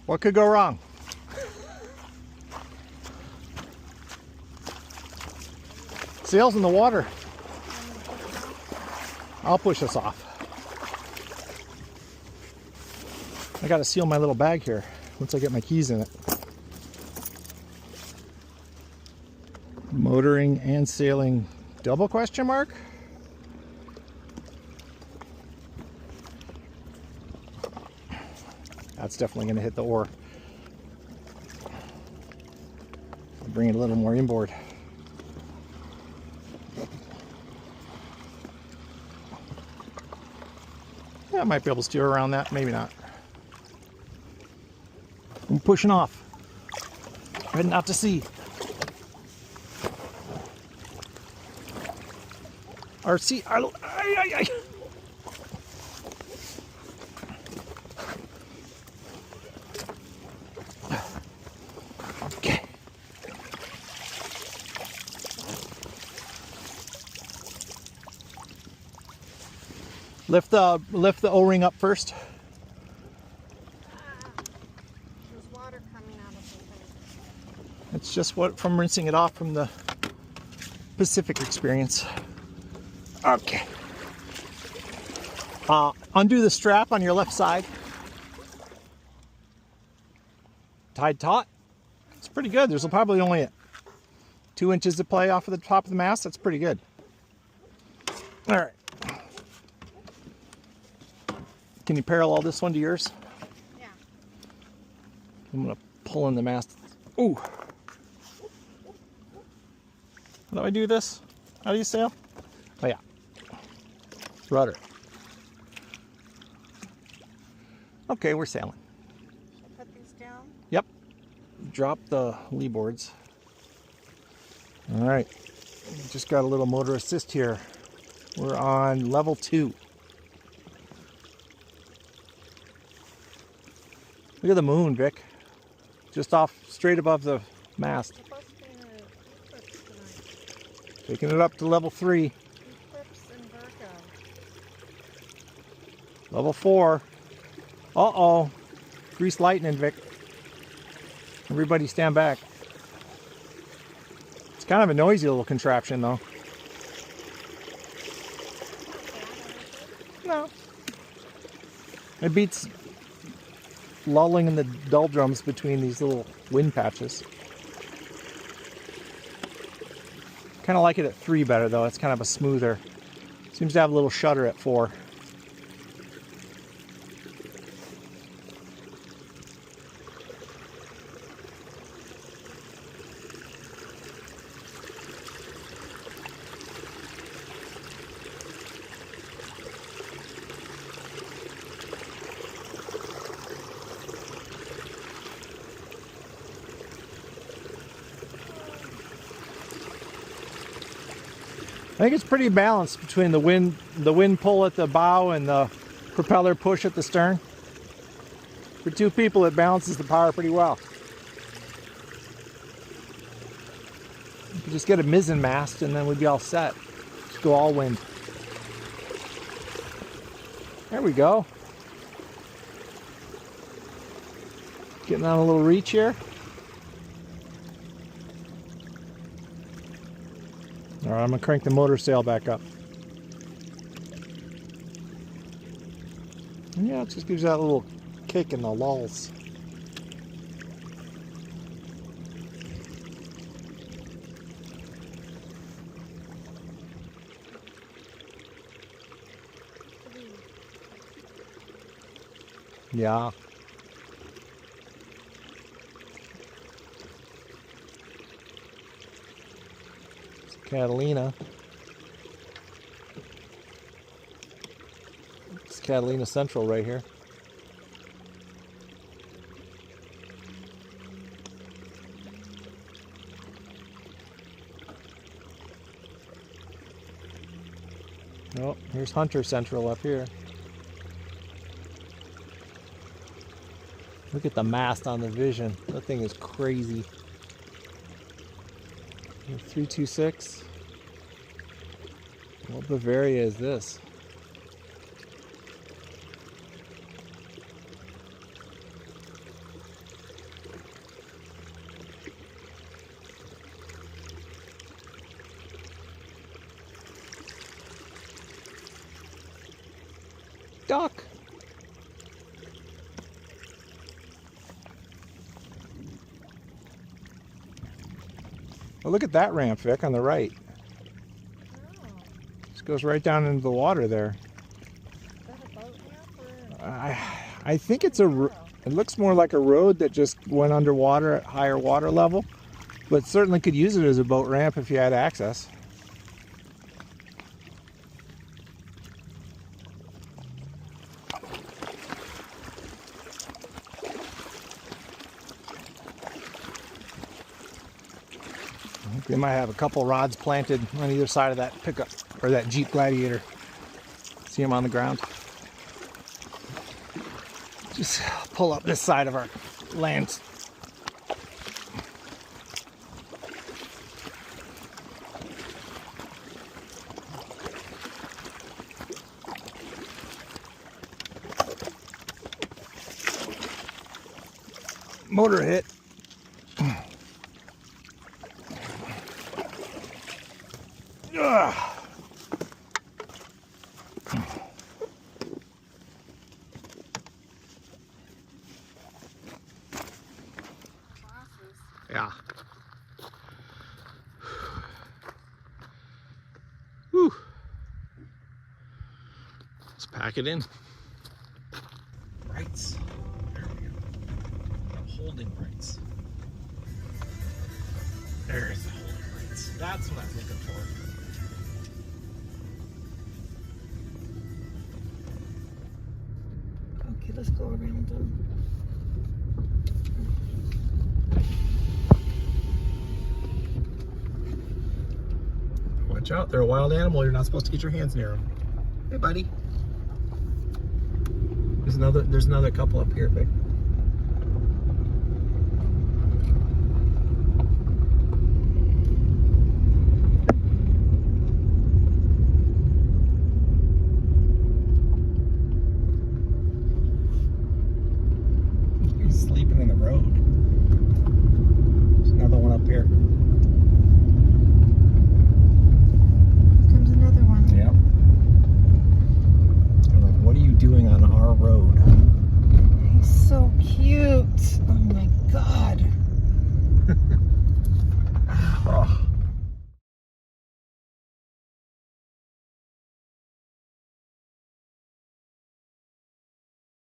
What could go wrong? Sails in the water. I'll push us off. I gotta seal my little bag here once I get my keys in it. Motoring and sailing double question mark? That's definitely going to hit the oar. I'll bring it a little more inboard. Yeah, I might be able to steer around that, maybe not. I'm pushing off. Heading out to sea. Our sea. Okay. Lift the O-ring up first. There's water coming out of the thing. It's just what from rinsing it off from the Pacific experience. Okay. Undo the strap on your left side. Tied taut. It's pretty good. There's probably only 2 inches to play off of the top of the mast. That's pretty good. All right. Can you parallel this one to yours? Yeah. I'm gonna pull in the mast. Ooh. How do I do this? How do you sail? Oh yeah. Rudder. Okay, we're sailing. Should I put these down? Yep. Drop the lee boards. All right. Just got a little motor assist here. We're on level 2. Look at the moon, Vic. Just off, straight above the mast. It's supposed to be in an eclipse tonight. Taking it up to level 3. Eclipse in Virgo. Level 4. Uh-oh. Grease lightning, Vic. Everybody stand back. It's kind of a noisy little contraption, though. No. It beats lulling in the doldrums between these little wind patches. Kind of like it at 3 better, though. It's kind of a smoother. Seems to have a little shudder at 4. I think it's pretty balanced between the wind pull at the bow and the propeller push at the stern. For 2 people, it balances the power pretty well. You could just get a mizzen mast and then we'd be all set. Just go all wind. There we go. Getting on a little reach here. All right, I'm gonna crank the motor sail back up. And yeah, it just gives you that little kick in the lulls. Yeah. Catalina. It's Catalina Central right here. Oh, here's Hunter Central up here. Look at the mast on the Vision. That thing is crazy. 326. What Bavaria is this? Well, look at that ramp, Vic, on the right. Oh, Just goes right down into the water there. is that a boat ramp or? I think it's a. It looks more like a road that just went underwater at higher water level, but certainly could use it as a boat ramp if you had access. They might have a couple rods planted on either side of that pickup or that Jeep Gladiator. See them on the ground. Just pull up this side of our land. Motor hit. Ugh. Yeah. Whew. Let's pack it in. Brights. There we go. Holding brights. There's the holding brights. That's what I was looking for. Okay, let's go around them. Watch out, they're a wild animal. You're not supposed to get your hands near them. Hey, buddy. There's another couple up here, Vic.